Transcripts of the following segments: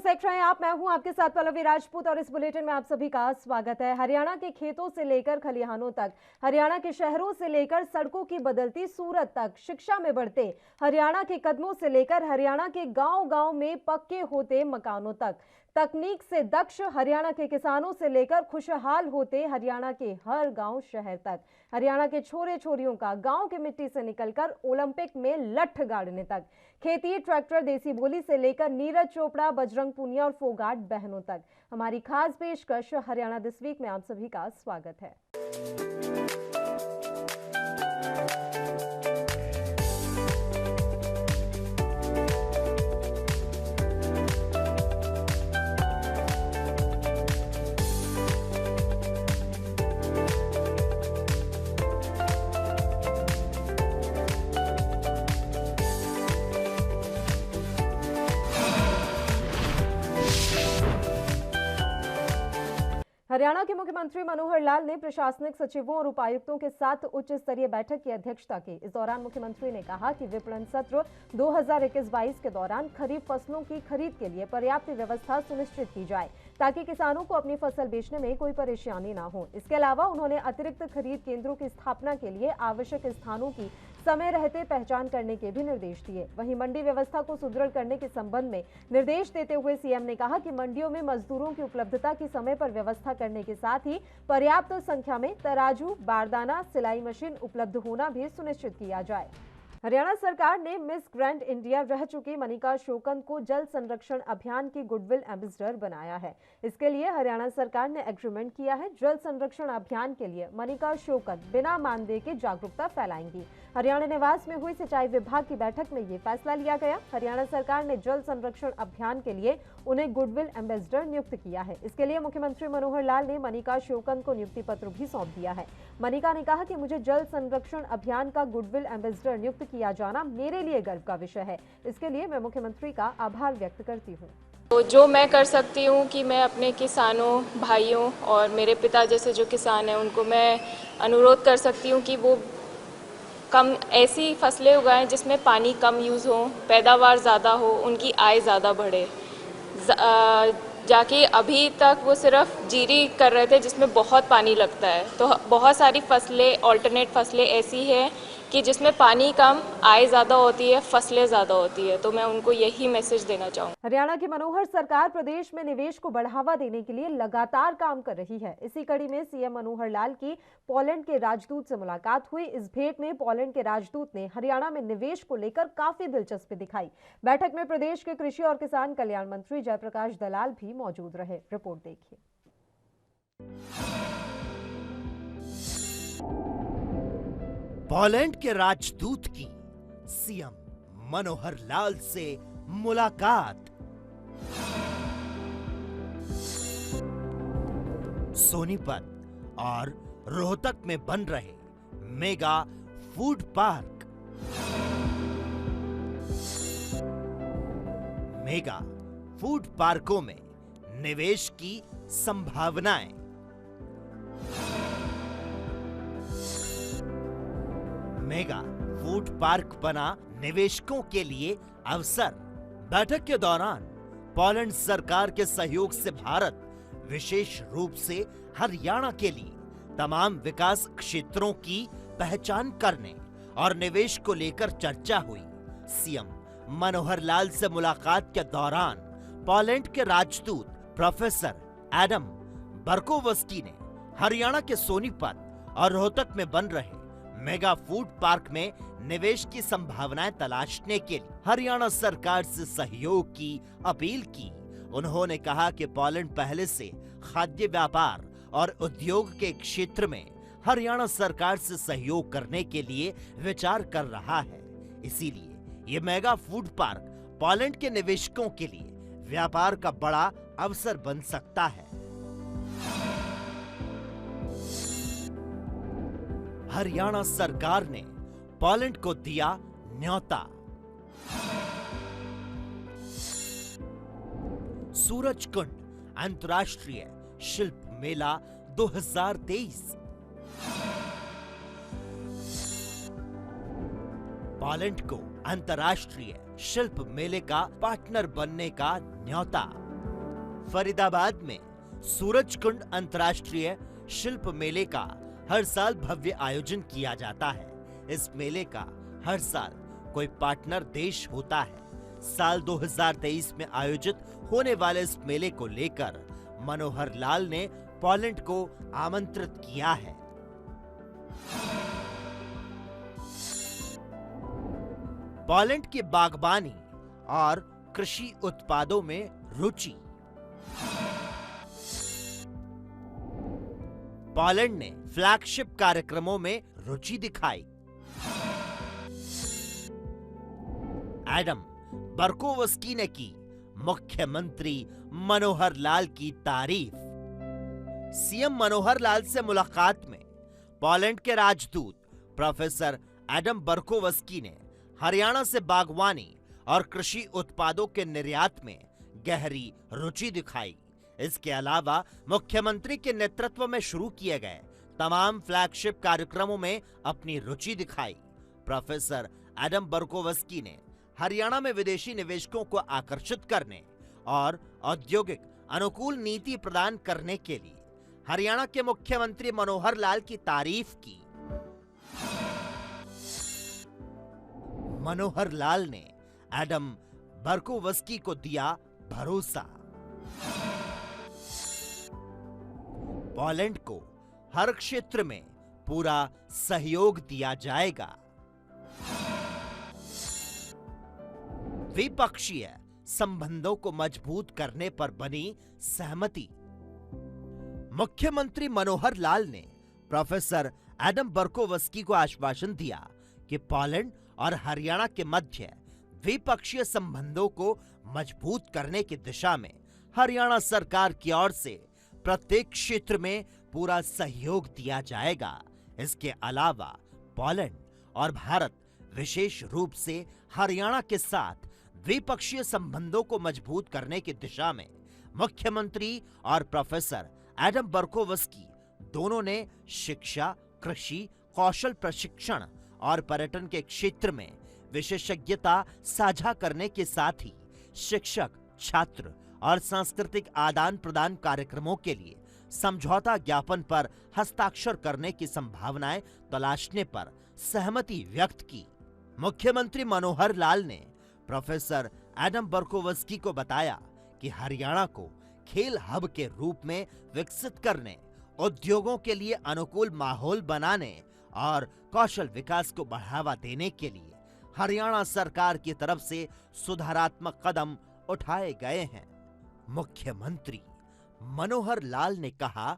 देख रहे हैं आप, मैं हूं आपके साथ पल्लवी राजपूत और इस बुलेटिन में आप सभी का स्वागत है। हरियाणा के खेतों से लेकर खलिहानों तक, हरियाणा के शहरों से लेकर सड़कों की बदलती सूरत तक, शिक्षा में बढ़ते हरियाणा के कदमों से लेकर हरियाणा के गांव-गांव में पक्के होते मकानों तक, तकनीक से दक्ष हरियाणा के किसानों से लेकर खुशहाल होते हरियाणा के हर गांव शहर तक, हरियाणा के छोरे छोरियों का गांव की मिट्टी से निकलकर ओलंपिक में लठ गाड़ने तक, खेती, ट्रैक्टर, देसी बोली से लेकर नीरज चोपड़ा, बजरंग पूनिया और फोगाट बहनों तक, हमारी खास पेशकश हरियाणा दिस वीक में आप सभी का स्वागत है। हरियाणा के मुख्यमंत्री मनोहर लाल ने प्रशासनिक सचिवों और उपायुक्तों के साथ उच्च स्तरीय बैठक की अध्यक्षता की। इस दौरान मुख्यमंत्री ने कहा कि विपणन सत्र 2021-22 के दौरान खरीफ फसलों की खरीद के लिए पर्याप्त व्यवस्था सुनिश्चित की जाए ताकि किसानों को अपनी फसल बेचने में कोई परेशानी न हो। इसके अलावा उन्होंने अतिरिक्त खरीद केंद्रों की स्थापना के लिए आवश्यक स्थानों की समय रहते पहचान करने के भी निर्देश दिए। वहीं मंडी व्यवस्था को सुदृढ़ करने के संबंध में निर्देश देते हुए सीएम ने कहा कि मंडियों में मजदूरों की उपलब्धता की समय पर व्यवस्था करने के साथ ही पर्याप्त संख्या में तराजू, बारदाना, सिलाई मशीन उपलब्ध होना भी सुनिश्चित किया जाए। हरियाणा सरकार ने मिस ग्रैंड इंडिया रह चुकी मनिका शोकन को जल संरक्षण अभियान की गुडविल एम्बेसडर बनाया है। इसके लिए हरियाणा सरकार ने एग्रीमेंट किया है। जल संरक्षण अभियान के लिए मनिका शोकन बिना मानदेय के जागरूकता फैलाएंगी। हरियाणा निवास में हुई सिंचाई विभाग की बैठक में ये फैसला लिया गया। हरियाणा सरकार ने जल संरक्षण अभियान के लिए उन्हें गुडविल एम्बेसडर नियुक्त किया है। इसके लिए मुख्यमंत्री मनोहर लाल ने मनिका शोकन को नियुक्ति पत्र भी सौंप दिया है। मनिका ने कहा कि मुझे जल संरक्षण अभियान का गुडविल एम्बेसडर नियुक्त किया जाना मेरे लिए गर्व का विषय है। इसके लिए मैं मुख्यमंत्री का आभार व्यक्त करती हूँ। तो जो मैं कर सकती हूँ कि मैं अपने किसानों भाइयों और मेरे पिता जैसे जो किसान हैं उनको मैं अनुरोध कर सकती हूँ कि वो कम ऐसी फसलें उगाएं जिसमें पानी कम यूज़ हो, पैदावार ज़्यादा हो, उनकी आय ज़्यादा बढ़े। जाके अभी तक वो सिर्फ जीरी कर रहे थे जिसमें बहुत पानी लगता है, तो बहुत सारी फसलें, ऑल्टरनेट फसलें ऐसी हैं कि जिसमें पानी कम, आय ज़्यादा होती है, फसलें ज़्यादा होती है। तो मैं उनको यही मैसेज देना चाहूँगी। हरियाणा की मनोहर सरकार प्रदेश में निवेश को बढ़ावा देने के लिए लगातार काम कर रही है। इसी कड़ी में सीएम मनोहर लाल की पोलैंड के राजदूत से मुलाकात हुई। इस भेंट में पोलैंड के राजदूत ने हरियाणा में निवेश को लेकर काफी दिलचस्पी दिखाई। बैठक में प्रदेश के कृषि और किसान कल्याण मंत्री जयप्रकाश दलाल भी मौजूद रहे। रिपोर्ट देखिए। पोलैंड के राजदूत की सीएम मनोहर लाल से मुलाकात। सोनीपत और रोहतक में बन रहे mega food park. Mega food पार्कों में निवेश की संभावनाएं। मेगा फूड पार्क बना निवेशकों के लिए अवसर। बैठक के दौरान पोलैंड सरकार के सहयोग से भारत विशेष रूप से हरियाणा के लिए तमाम विकास क्षेत्रों की पहचान करने और निवेश को लेकर चर्चा हुई। सीएम मनोहर लाल से मुलाकात के दौरान पोलैंड के राजदूत प्रोफेसर एडम बर्कोवस्की ने हरियाणा के सोनीपत और रोहतक में बन रहे मेगा फूड पार्क में निवेश की संभावनाएं तलाशने के लिए हरियाणा सरकार से सहयोग की अपील की। उन्होंने कहा कि पोलैंड पहले से खाद्य व्यापार और उद्योग के क्षेत्र में हरियाणा सरकार से सहयोग करने के लिए विचार कर रहा है। इसीलिए ये मेगा फूड पार्क पोलैंड के निवेशकों के लिए व्यापार का बड़ा अवसर बन सकता है। हरियाणा सरकार ने पोलैंड को दिया न्योता। सूरजकुंड अंतर्राष्ट्रीय शिल्प मेला 2023। पोलैंड को अंतर्राष्ट्रीय शिल्प मेले का पार्टनर बनने का न्योता। फरीदाबाद में सूरजकुंड अंतर्राष्ट्रीय शिल्प मेले का हर साल भव्य आयोजन किया जाता है। इस मेले का हर साल कोई पार्टनर देश होता है। साल 2023 में आयोजित होने वाले इस मेले को लेकर मनोहर लाल ने पोलैंड को आमंत्रित किया है। पोलैंड की बागबानी और कृषि उत्पादों में रुचि। पोलैंड ने फ्लैगशिप कार्यक्रमों में रुचि दिखाई। एडम बर्कोवस्की ने की मुख्यमंत्री मनोहर लाल की तारीफ। सीएम मनोहर लाल से मुलाकात में पोलैंड के राजदूत प्रोफेसर एडम बर्कोवस्की ने हरियाणा से बागवानी और कृषि उत्पादों के निर्यात में गहरी रुचि दिखाई। इसके अलावा मुख्यमंत्री के नेतृत्व में शुरू किए गए तमाम फ्लैगशिप कार्यक्रमों में अपनी रुचि दिखाई। प्रोफेसर एडम बर्कोवस्की ने हरियाणा में विदेशी निवेशकों को आकर्षित करने और औद्योगिक अनुकूल नीति प्रदान करने के लिए हरियाणा के मुख्यमंत्री मनोहर लाल की तारीफ की। मनोहर लाल ने एडम बर्कोवस्की को दिया भरोसा। पोलैंड को हर क्षेत्र में पूरा सहयोग दिया जाएगा। द्विपक्षीय संबंधों को मजबूत करने पर बनी सहमति। मुख्यमंत्री मनोहर लाल ने प्रोफेसर एडम बर्कोवस्की को आश्वासन दिया कि पोलैंड और हरियाणा के मध्य द्विपक्षीय संबंधों को मजबूत करने की दिशा में हरियाणा सरकार की ओर से प्रत्येक क्षेत्र में पूरा सहयोग दिया जाएगा। इसके अलावा पोलैंड और भारत विशेष रूप से हरियाणा के साथ द्विपक्षीय संबंधों को मजबूत करने की दिशा में मुख्यमंत्री और प्रोफेसर एडम बर्कोवस्की दोनों ने शिक्षा, कृषि, कौशल प्रशिक्षण और पर्यटन के क्षेत्र में विशेषज्ञता साझा करने के साथ ही शिक्षक, छात्र और सांस्कृतिक आदान प्रदान कार्यक्रमों के लिए समझौता ज्ञापन पर हस्ताक्षर करने की संभावनाएं तलाशने पर सहमति व्यक्त की। मुख्यमंत्री मनोहर लाल ने प्रोफेसर एडम बर्कोवस्की को बताया कि हरियाणा को खेल हब के रूप में विकसित करने, उद्योगों के लिए अनुकूल माहौल बनाने और कौशल विकास को बढ़ावा देने के लिए हरियाणा सरकार की तरफ से सुधारात्मक कदम उठाए गए हैं। मुख्यमंत्री मनोहर लाल ने कहा,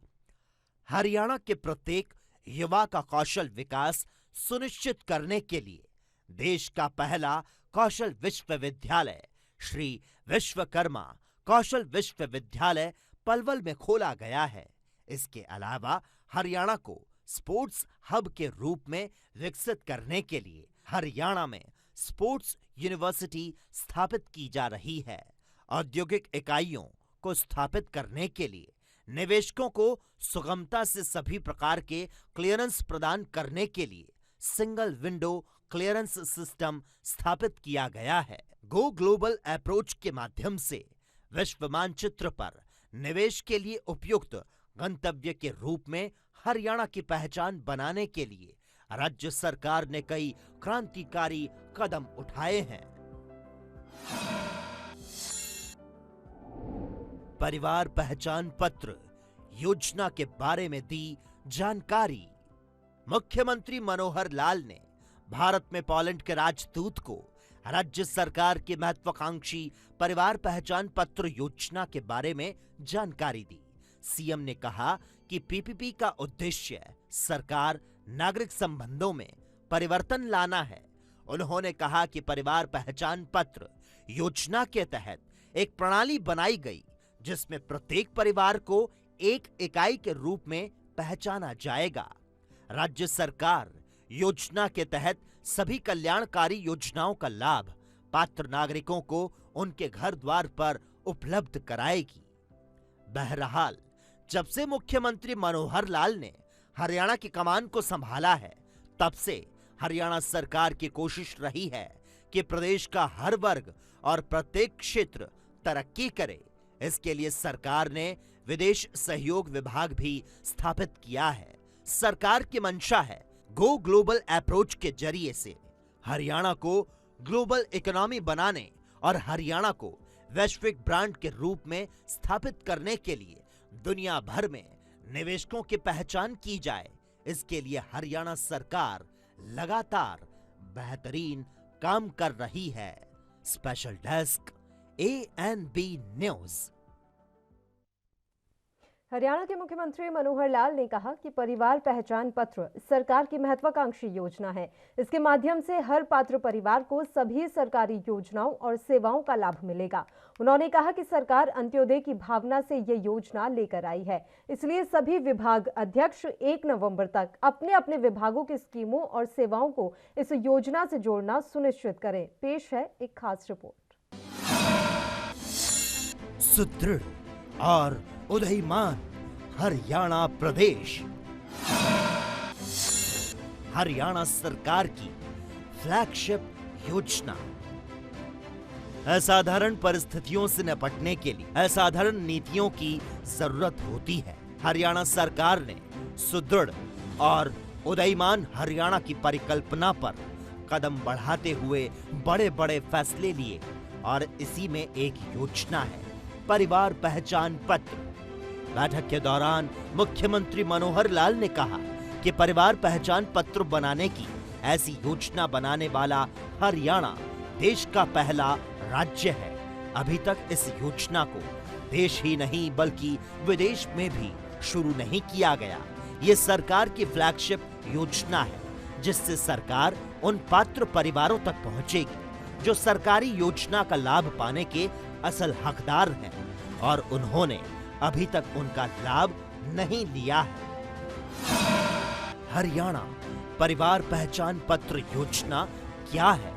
हरियाणा के प्रत्येक युवा का कौशल विकास सुनिश्चित करने के लिए देश का पहला कौशल विश्वविद्यालय श्री विश्वकर्मा कौशल विश्वविद्यालय पलवल में खोला गया है। इसके अलावा हरियाणा को स्पोर्ट्स हब के रूप में विकसित करने के लिए हरियाणा में स्पोर्ट्स यूनिवर्सिटी स्थापित की जा रही है। औद्योगिक इकाइयों को स्थापित करने के लिए निवेशकों को सुगमता से सभी प्रकार के क्लियरेंस प्रदान करने के लिए सिंगल विंडो क्लियरेंस सिस्टम स्थापित किया गया है। गो ग्लोबल अप्रोच के माध्यम से विश्व मानचित्र पर निवेश के लिए उपयुक्त गंतव्य के रूप में हरियाणा की पहचान बनाने के लिए राज्य सरकार ने कई क्रांतिकारी कदम उठाए हैं। परिवार पहचान पत्र योजना के बारे में दी जानकारी। मुख्यमंत्री मनोहर लाल ने भारत में पोलैंड के राजदूत को राज्य सरकार की महत्वाकांक्षी परिवार पहचान पत्र योजना के बारे में जानकारी दी। सीएम ने कहा कि पीपीपी का उद्देश्य सरकार नागरिक संबंधों में परिवर्तन लाना है। उन्होंने कहा कि परिवार पहचान पत्र योजना के तहत एक प्रणाली बनाई गई जिसमें प्रत्येक परिवार को एक इकाई के रूप में पहचाना जाएगा। राज्य सरकार योजना के तहत सभी कल्याणकारी योजनाओं का लाभ पात्र नागरिकों को उनके घर द्वार पर उपलब्ध कराएगी। बहरहाल, जब से मुख्यमंत्री मनोहर लाल ने हरियाणा की कमान को संभाला है, तब से हरियाणा सरकार की कोशिश रही है कि प्रदेश का हर वर्ग और प्रत्येक क्षेत्र तरक्की करे। इसके लिए सरकार ने विदेश सहयोग विभाग भी स्थापित किया है। सरकार की मंशा है गो ग्लोबल अप्रोच के जरिए से हरियाणा को ग्लोबल इकोनॉमी बनाने और हरियाणा को वैश्विक ब्रांड के रूप में स्थापित करने के लिए दुनिया भर में निवेशकों की पहचान की जाए। इसके लिए हरियाणा सरकार लगातार बेहतरीन काम कर रही है। Special desk ANB news. Haryana के मुख्यमंत्री मनोहर लाल ने कहा कि परिवार पहचान पत्र सरकार की महत्वाकांक्षी योजना है। इसके माध्यम से हर पात्र परिवार को सभी सरकारी योजनाओं और सेवाओं का लाभ मिलेगा। उन्होंने कहा कि सरकार अंत्योदय की भावना से ये योजना लेकर आई है, इसलिए सभी विभाग अध्यक्ष 1 नवंबर तक अपने अपने विभागों की स्कीमों और सेवाओं को इस योजना से जोड़ना सुनिश्चित करें। पेश है एक खास रिपोर्ट। सुदृढ़ और उदयमान हरियाणा प्रदेश हरियाणा सरकार की फ्लैगशिप योजना। असाधारण परिस्थितियों से निपटने के लिए असाधारण नीतियों की जरूरत होती है। हरियाणा सरकार ने सुदृढ़ और उदयमान हरियाणा की परिकल्पना पर कदम बढ़ाते हुए बड़े बड़े फैसले लिए और इसी में एक योजना है परिवार पहचान पत्र। बैठक के दौरान मुख्यमंत्री मनोहर लाल ने कहा कि परिवार पहचान पत्र बनाने की ऐसी योजना बनाने वाला हरियाणा देश का पहला राज्य है। अभी तक इस योजना को देश ही नहीं बल्कि विदेश में भी शुरू नहीं किया गया। ये सरकार की फ्लैगशिप योजना है जिससे सरकार उन पात्र परिवारों तक पहुंचेगी जो सरकारी योजना का लाभ पाने के असल हकदार हैं और उन्होंने अभी तक उनका लाभ नहीं लिया है। हरियाणा परिवार पहचान पत्र योजना क्या है?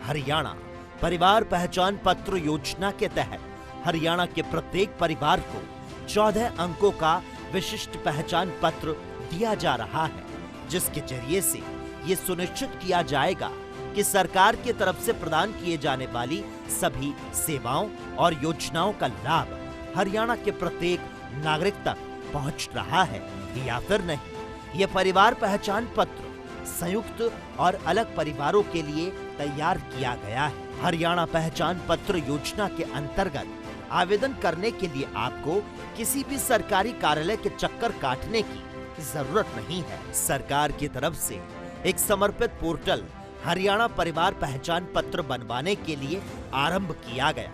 हरियाणा परिवार पहचान पत्र योजना के तहत हरियाणा के प्रत्येक परिवार को 14 अंकों का विशिष्ट पहचान पत्र दिया जा रहा है, जिसके जरिए से ये सुनिश्चित किया जाएगा कि सरकार की तरफ से प्रदान किए जाने वाली सभी सेवाओं और योजनाओं का लाभ हरियाणा के प्रत्येक नागरिक तक पहुंच रहा है या फिर नहीं। ये परिवार पहचान पत्र संयुक्त और अलग परिवारों के लिए तैयार किया गया है। हरियाणा पहचान पत्र योजना के अंतर्गत आवेदन करने के लिए आपको किसी भी सरकारी कार्यालय के चक्कर काटने की जरूरत नहीं है। सरकार की तरफ से एक समर्पित पोर्टल हरियाणा परिवार पहचान पत्र बनवाने के लिए आरंभ किया गया।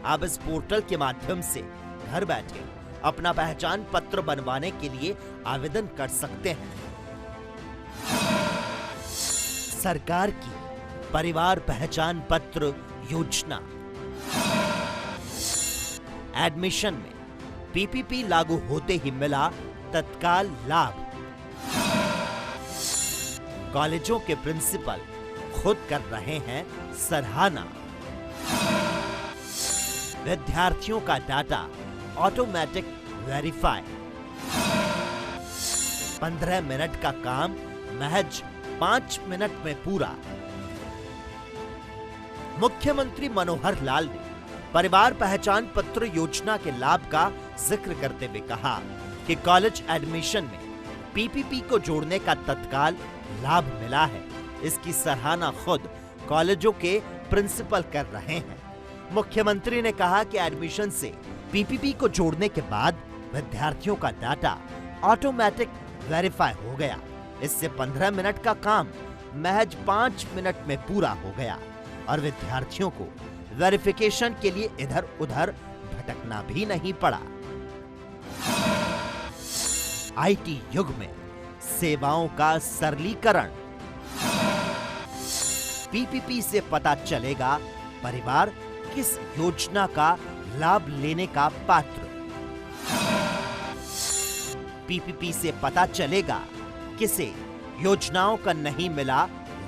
आप इस पोर्टल के माध्यम से घर बैठे अपना पहचान पत्र बनवाने के लिए आवेदन कर सकते हैं। सरकार की परिवार पहचान पत्र योजना। एडमिशन में PPP लागू होते ही मिला तत्काल लाभ। कॉलेजों के प्रिंसिपल खुद कर रहे हैं सराहना। विद्यार्थियों का डाटा ऑटोमेटिक वेरीफाई। 15 मिनट का काम महज 5 मिनट में पूरा। मुख्यमंत्री मनोहर लाल ने परिवार पहचान पत्र योजना के लाभ का जिक्र करते हुए कहा कि कॉलेज एडमिशन में PPP को जोड़ने का तत्काल लाभ मिला है। इसकी सराहना खुद कॉलेजों के प्रिंसिपल कर रहे हैं। मुख्यमंत्री ने कहा कि एडमिशन से PPP को जोड़ने के बाद विद्यार्थियों का डाटा ऑटोमेटिक वेरीफाई हो गया। इससे 15 मिनट का काम महज 5 मिनट में पूरा हो गया और विद्यार्थियों को वेरिफिकेशन के लिए इधर उधर भटकना भी नहीं पड़ा। IT युग में सेवाओं का सरलीकरण। PPP से पता चलेगा परिवार किस योजना का लाभ लेने का पात्र। PPP से पता चलेगा किसे योजनाओं का नहीं मिला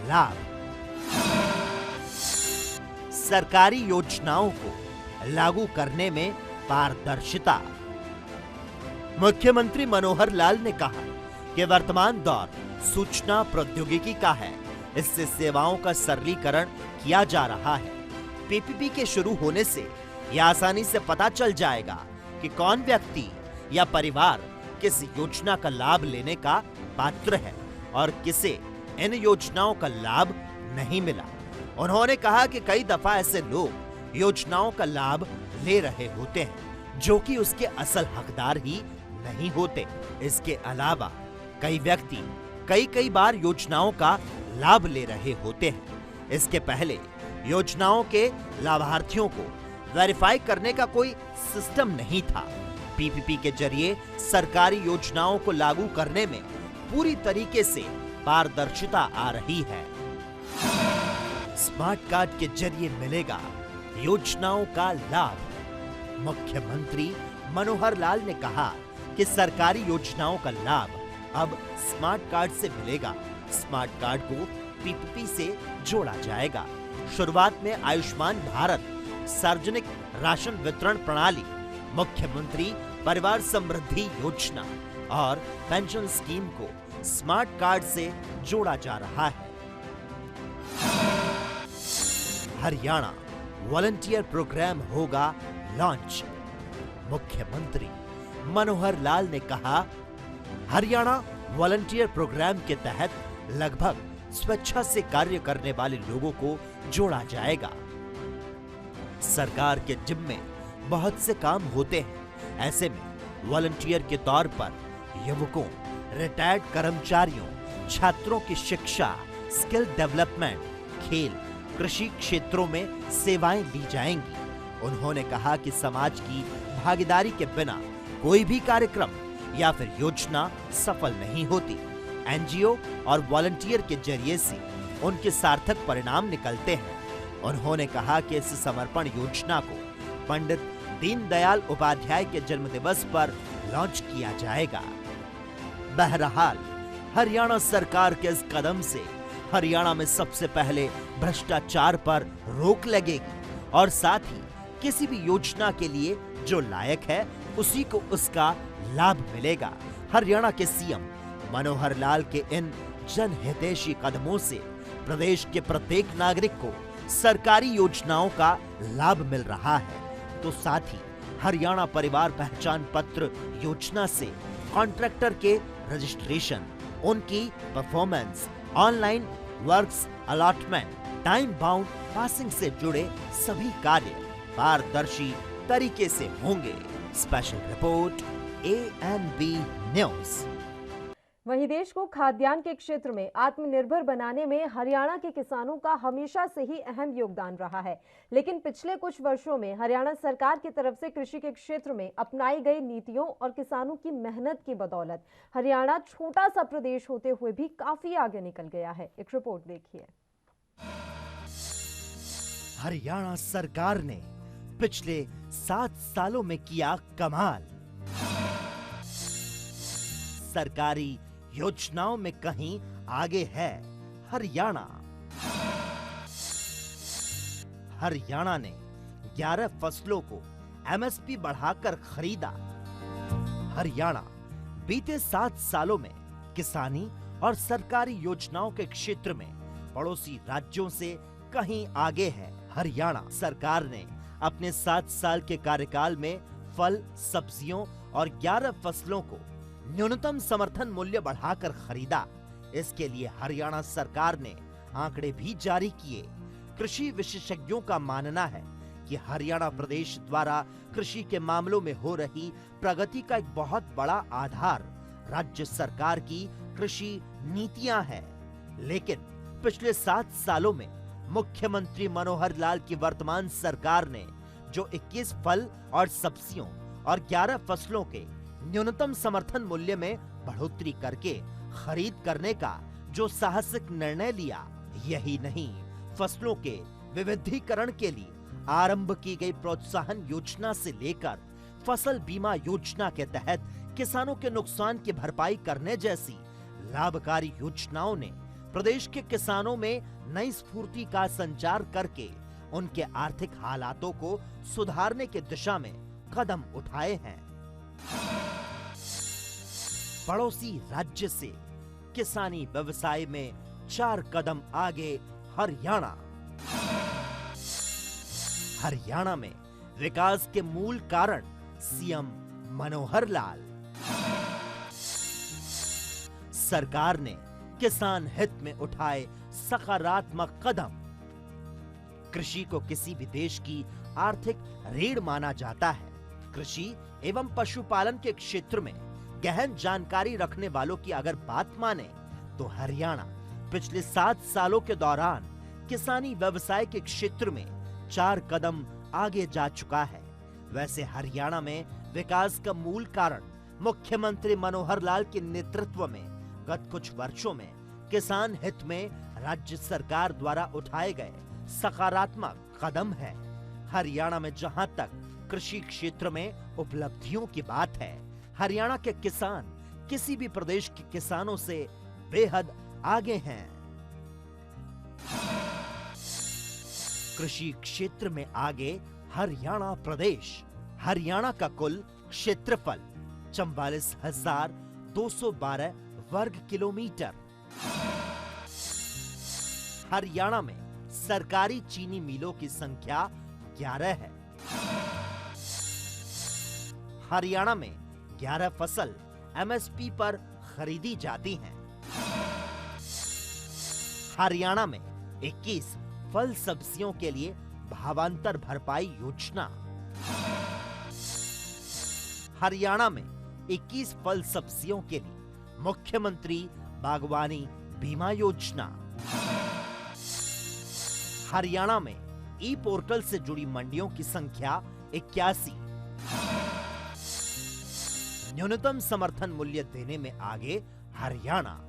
लाभ। सरकारी योजनाओं को लागू करने में पारदर्शिता। मुख्यमंत्री मनोहर लाल ने कहा कि वर्तमान दौर सूचना प्रौद्योगिकी का है। इससे सेवाओं का सरलीकरण किया जा रहा है। PPP के शुरू होने से यह आसानी से पता चल जाएगा कि कौन व्यक्ति या परिवार किस योजना का लाभ लेने का पात्र है और किसे इन योजनाओं का लाभ नहीं मिला। उन्होंने कहा कि कई दफा ऐसे लोग योजनाओं का लाभ ले रहे होते हैं जो कि उसके असल हकदार ही नहीं होते। इसके अलावा कई व्यक्ति कई बार योजनाओं का लाभ ले रहे होते हैं। इसके पहले योजनाओं के लाभार्थियों को वेरीफाई करने का कोई सिस्टम नहीं था। पीपीपी के जरिए सरकारी योजनाओं को लागू करने में पूरी तरीके से पारदर्शिता आ रही है। स्मार्ट कार्ड के जरिए मिलेगा योजनाओं का लाभ। मुख्यमंत्री मनोहर लाल ने कहा कि सरकारी योजनाओं का लाभ अब स्मार्ट कार्ड से मिलेगा। स्मार्ट कार्ड को पीपीपी से जोड़ा जाएगा। शुरुआत में आयुष्मान भारत सार्वजनिक राशन वितरण प्रणाली, मुख्यमंत्री परिवार समृद्धि योजना और पेंशन स्कीम को स्मार्ट कार्ड से जोड़ा जा रहा है। हरियाणा वॉलंटियर प्रोग्राम होगा लॉन्च। मुख्यमंत्री मनोहर लाल ने कहा, हरियाणा वॉलंटियर प्रोग्राम के तहत लगभग स्वेच्छा से कार्य करने वाले लोगों को जोड़ा जाएगा। सरकार के जिम्मे बहुत से काम होते हैं। ऐसे में वॉलंटियर के तौर पर युवकों, रिटायर्ड कर्मचारियों, छात्रों की शिक्षा, स्किल डेवलपमेंट, खेल, कृषि क्षेत्रों में सेवाएं ली जाएंगी। उन्होंने कहा कि समाज की भागीदारी के बिना कोई भी कार्यक्रम या फिर योजना सफल नहीं होती। एनजीओ और वॉलंटियर के जरिए से उनके सार्थक परिणाम निकलते हैं। उन्होंने कहा कि इस समर्पण योजना को पंडित दीनदयाल उपाध्याय के जन्मदिवस पर लॉन्च किया जाएगा। बहरहाल हरियाणा सरकार के इस कदम से हरियाणा में सबसे पहले भ्रष्टाचार पर रोक लगेगी और साथ ही किसी भी योजना के लिए जो लायक है उसी को उसका लाभ मिलेगा। हरियाणा के सीएम मनोहर लाल के इन जनहितैषी कदमों से प्रदेश के प्रत्येक नागरिक को सरकारी योजनाओं का लाभ मिल रहा है। तो साथ ही हरियाणा परिवार पहचान पत्र योजना से कॉन्ट्रैक्टर के रजिस्ट्रेशन, उनकी performance, online works allotment, time bound passing से जुड़े सभी कार्य पारदर्शी तरीके से होंगे। Special report ANB news. वहीं देश को खाद्यान्न के क्षेत्र में आत्मनिर्भर बनाने में हरियाणा के किसानों का हमेशा से ही अहम योगदान रहा है। लेकिन पिछले कुछ वर्षों में हरियाणा सरकार की तरफ से कृषि के क्षेत्र में अपनाई गई नीतियों और किसानों की मेहनत की बदौलत हरियाणा छोटा सा प्रदेश होते हुए भी काफी आगे निकल गया है। एक रिपोर्ट देखिए। हरियाणा सरकार ने पिछले 7 सालों में किया कमाल। सरकारी योजनाओं में कहीं आगे है हरियाणा। हरियाणा ने 11 फसलों को MSP बढ़ाकर खरीदा। हरियाणा बीते 7 सालों में किसानी और सरकारी योजनाओं के क्षेत्र में पड़ोसी राज्यों से कहीं आगे है। हरियाणा सरकार ने अपने 7 साल के कार्यकाल में फल, सब्जियों और 11 फसलों को न्यूनतम समर्थन मूल्य बढ़ाकर खरीदा। इसके लिए हरियाणा सरकार ने आंकड़े भी जारी किए। कृषि विशेषज्ञों का मानना है कि हरियाणा प्रदेश द्वारा कृषि के मामलों में हो रही प्रगति का एक बहुत बड़ा आधार राज्य सरकार की कृषि नीतियां हैं। लेकिन पिछले 7 सालों में मुख्यमंत्री मनोहर लाल की वर्तमान सरकार ने जो 21 फल और सब्जियों और 11 फसलों के न्यूनतम समर्थन मूल्य में बढ़ोतरी करके खरीद करने का जो साहसिक निर्णय लिया, यही नहीं फसलों के विविधीकरण के लिए आरंभ की गई प्रोत्साहन योजना से लेकर फसल बीमा योजना के तहत किसानों के नुकसान की भरपाई करने जैसी लाभकारी योजनाओं ने प्रदेश के किसानों में नई स्फूर्ति का संचार करके उनके आर्थिक हालातों को सुधारने की दिशा में कदम उठाए हैं। पड़ोसी राज्य से किसानी व्यवसाय में 4 कदम आगे हरियाणा। हरियाणा में विकास के मूल कारण सीएम मनोहर लाल। सरकार ने किसान हित में उठाए सकारात्मक कदम। कृषि को किसी भी देश की आर्थिक रीढ़ माना जाता है। कृषि एवं पशुपालन के क्षेत्र में गहन जानकारी रखने वालों की अगर बात माने तो हरियाणा पिछले 7 सालों के दौरान किसानी व्यवसाय के क्षेत्र में 4 कदम आगे जा चुका है। वैसे हरियाणा में विकास का मूल कारण मुख्यमंत्री मनोहर लाल के नेतृत्व में गत कुछ वर्षों में किसान हित में राज्य सरकार द्वारा उठाए गए सकारात्मक कदम है। हरियाणा में जहां तक कृषि क्षेत्र में उपलब्धियों की बात है, हरियाणा के किसान किसी भी प्रदेश के किसानों से बेहद आगे हैं। कृषि क्षेत्र में आगे हरियाणा प्रदेश। हरियाणा का कुल क्षेत्रफल 44,212 वर्ग किलोमीटर। हरियाणा में सरकारी चीनी मिलों की संख्या 11 है। हरियाणा में 11 फसल एमएसपी पर खरीदी जाती हैं। हरियाणा में 21 फल सब्जियों के लिए भावांतर भरपाई योजना। हरियाणा में 21 फल सब्जियों के लिए मुख्यमंत्री बागवानी बीमा योजना। हरियाणा में ई पोर्टल से जुड़ी मंडियों की संख्या 81। न्यूनतम समर्थन मूल्य देने में आगे हरियाणा।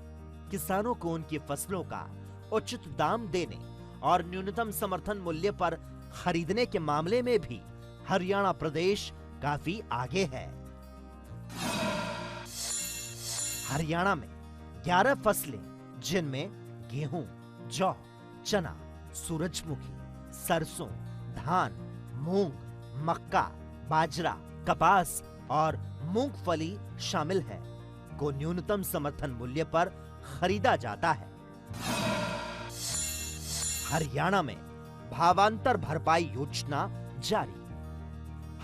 किसानों को उनकी फसलों का उचित दाम देने और न्यूनतम समर्थन मूल्य पर खरीदने के मामले में भी हरियाणा प्रदेश काफी आगे है। हरियाणा में 11 फसलें जिनमें गेहूं, जौ, चना, सूरजमुखी, सरसों, धान, मूंग, मक्का, बाजरा, कपास और मूंगफली शामिल है, को न्यूनतम समर्थन मूल्य पर खरीदा जाता है। हरियाणा में भावांतर भरपाई योजना जारी।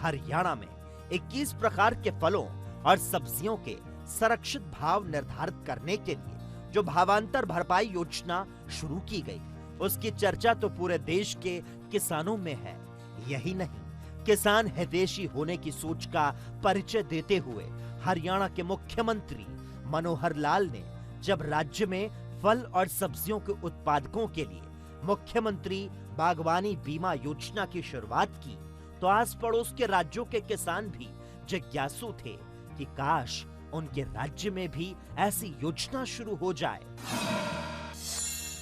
हरियाणा में 21 प्रकार के फलों और सब्जियों के संरक्षित भाव निर्धारित करने के लिए जो भावांतर भरपाई योजना शुरू की गई, उसकी चर्चा तो पूरे देश के किसानों में है। यही नहीं, किसान हितैषी होने की सोच का परिचय देते हुए हरियाणा के मुख्यमंत्री मनोहर लाल ने जब राज्य में फल और सब्जियों के उत्पादकों के लिए मुख्यमंत्री बागवानी बीमा योजना की शुरुआत की, तो आस पड़ोस के राज्यों के किसान भी जिज्ञासु थे कि काश उनके राज्य में भी ऐसी योजना शुरू हो जाए।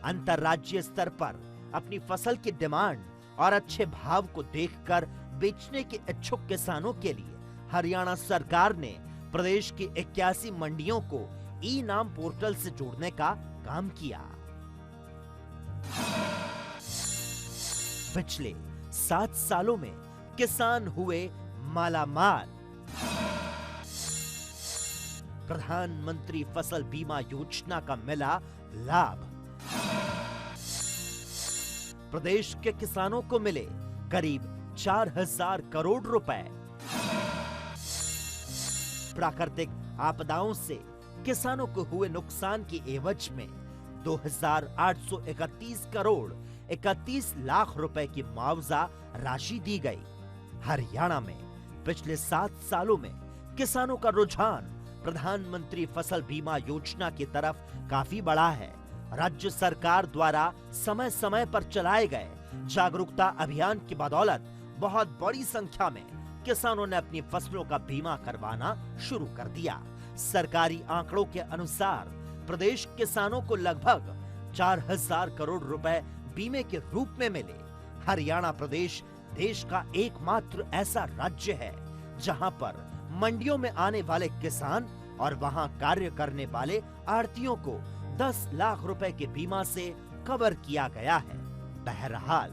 अंतर्राज्यीय स्तर पर अपनी फसल की डिमांड और अच्छे भाव को देखकर बेचने के इच्छुक किसानों के लिए हरियाणा सरकार ने प्रदेश की 81 मंडियों को ई नाम पोर्टल से जोड़ने का काम किया। पिछले 7 सालों में किसान हुए मालामाल। प्रधानमंत्री फसल बीमा योजना का मिला लाभ। प्रदेश के किसानों को मिले करीब 4,000 करोड़ रुपए। प्राकृतिक आपदाओं से किसानों को हुए नुकसान की एवज में 2,831 करोड़ 31 लाख रुपए की मुआवजा राशि दी गई। हरियाणा में पिछले 7 सालों में किसानों का रुझान प्रधानमंत्री फसल बीमा योजना की तरफ काफी बढ़ा है। राज्य सरकार द्वारा समय समय पर चलाए गए जागरूकता अभियान की बदौलत बहुत बड़ी संख्या में किसानों ने अपनी फसलों का बीमा करवाना शुरू कर दिया। सरकारी आंकड़ों के अनुसार प्रदेश किसानों को लगभग 4,000 करोड़ रुपए बीमे के रूप में मिले। हरियाणा प्रदेश देश का एकमात्र ऐसा राज्य है जहां पर मंडियों में आने वाले किसान और वहां कार्य करने वाले आढ़तियों को 10 लाख रुपए के बीमा से कवर किया गया है। बहरहाल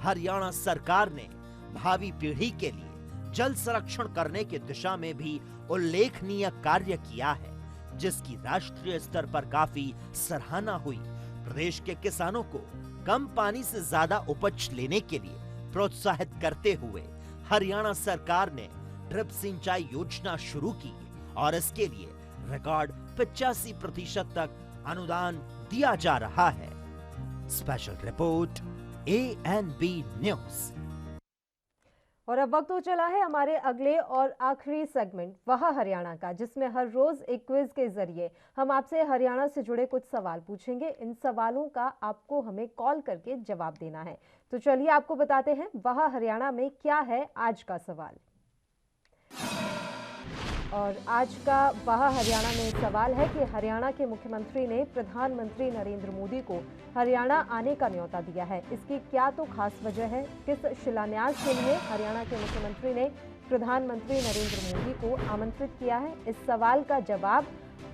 हरियाणा सरकार ने भावी पीढ़ी के लिए जल संरक्षण करने की दिशा में भी उल्लेखनीय कार्य किया है, जिसकी राष्ट्रीय स्तर पर काफी सराहना हुई। प्रदेश के किसानों को कम पानी से ज्यादा उपज लेने के लिए प्रोत्साहित करते हुए हरियाणा सरकार ने ड्रिप सिंचाई योजना शुरू की और इसके लिए रिकॉर्ड 85% तक अनुदान दिया जा रहा है। Special report ANB news. और अब वक्त हो चला है हमारे अगले और आखिरी सेगमेंट वह हरियाणा का, जिसमें हर रोज एक क्विज के जरिए हम आपसे हरियाणा से जुड़े कुछ सवाल पूछेंगे। इन सवालों का आपको हमें कॉल करके जवाब देना है। तो चलिए आपको बताते हैं वह हरियाणा में क्या है आज का सवाल। और आज का वह हरियाणा में सवाल है कि हरियाणा के मुख्यमंत्री ने प्रधानमंत्री नरेंद्र मोदी को हरियाणा आने का न्योता दिया है। इसकी क्या तो खास वजह है? किस शिलान्यास के लिए हरियाणा के मुख्यमंत्री ने प्रधानमंत्री नरेंद्र मोदी को आमंत्रित किया है? इस सवाल का जवाब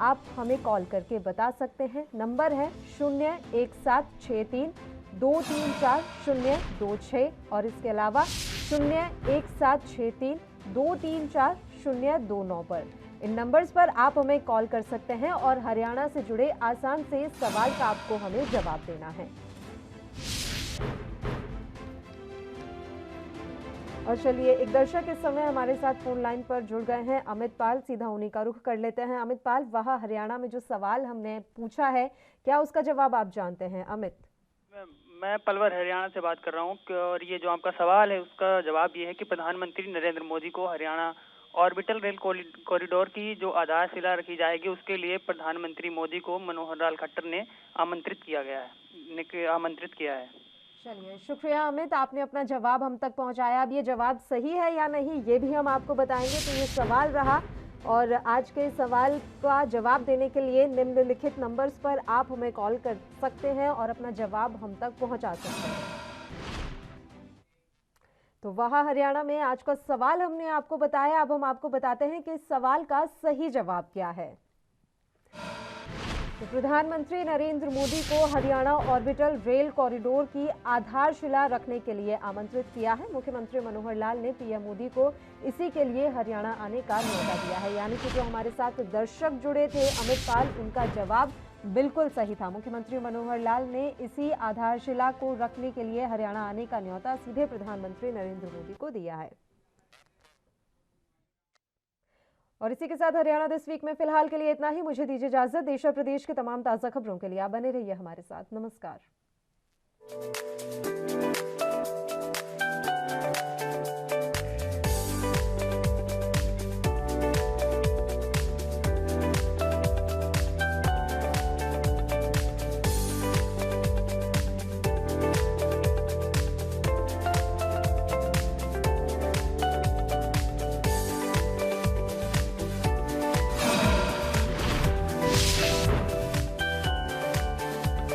आप हमें कॉल करके बता सकते हैं। नंबर है 01763 234 और इसके अलावा 01763 234 पर। इन नंबर्स पर आप हमें कॉल कर सकते हैं और हरियाणा से जुड़े आसान से सवाल का आपको हमें जवाब देना है। और चलिए एक दर्शक इस समय हमारे साथ फोन लाइन पर जुड़ गए हैं, अमित पाल। सीधा उन्हीं का रुख कर लेते हैं। अमित पाल, वह हरियाणा में जो सवाल हमने पूछा है, क्या उसका जवाब आप जानते हैं? अमित, मैं पलवल हरियाणा से बात कर रहा हूँ और ये जो आपका सवाल है उसका जवाब ये है कि प्रधानमंत्री नरेंद्र मोदी को हरियाणा ऑर्बिटल रेल कॉरिडोर की जो आधारशिला रखी जाएगी उसके लिए प्रधानमंत्री मोदी को मनोहर लाल खट्टर ने आमंत्रित किया है। चलिए शुक्रिया अमित, आपने अपना जवाब हम तक पहुंचाया। अब ये जवाब सही है या नहीं ये भी हम आपको बताएंगे। तो ये सवाल रहा और आज के सवाल का जवाब देने के लिए निम्नलिखित नंबर्स पर आप हमें कॉल कर सकते हैं और अपना जवाब हम तक पहुंचा सकते हैं। तो वह हरियाणा में आज का सवाल हमने आपको बताया। अब हम आपको बताते हैं कि इस सवाल का सही जवाब क्या है। तो प्रधानमंत्री नरेंद्र मोदी को हरियाणा ऑर्बिटल रेल कॉरिडोर की आधारशिला रखने के लिए आमंत्रित किया है। मुख्यमंत्री मनोहर लाल ने पीएम मोदी को इसी के लिए हरियाणा आने का न्योता दिया है। यानी कि जो हमारे साथ दर्शक जुड़े थे अमित पाल, उनका जवाब बिल्कुल सही था। मुख्यमंत्री मनोहर लाल ने इसी आधारशिला को रखने के लिए हरियाणा आने का न्योता सीधे प्रधानमंत्री नरेंद्र मोदी को दिया है। और इसी के साथ हरियाणा दिस वीक में फिलहाल के लिए इतना ही। मुझे दीजिए इजाजत। देश और प्रदेश की तमाम ताजा खबरों के लिए आप बने रहिए हमारे साथ। नमस्कार।